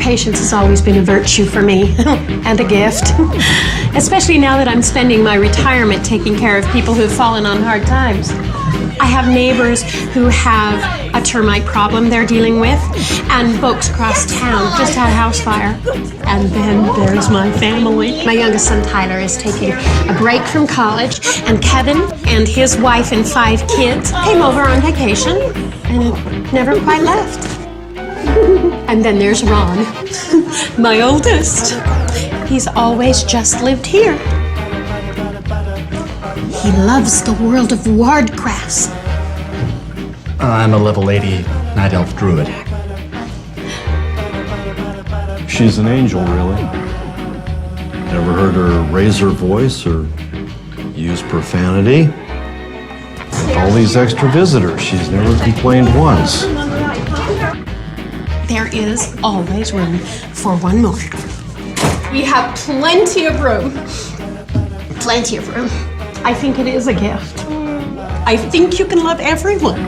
Patience has always been a virtue for me, and a gift. Especially now that I'm spending my retirement taking care of people who've fallen on hard times. I have neighbors who have a termite problem they're dealing with, and folks across town just had a house fire. And then there's my family. My youngest son, Tyler, is taking a break from college, and Kevin and his wife and 5 kids came over on vacation and never quite left. And then there's Ron, my oldest. He's always just lived here. He loves the world of wardcrafts. I'm a level 80 Night Elf Druid. She's an angel, really. Never heard her raise her voice or use profanity. With all these extra visitors, she's never complained once. There is always room for one more. We have plenty of room. Plenty of room. I think it is a gift. I think you can love everyone.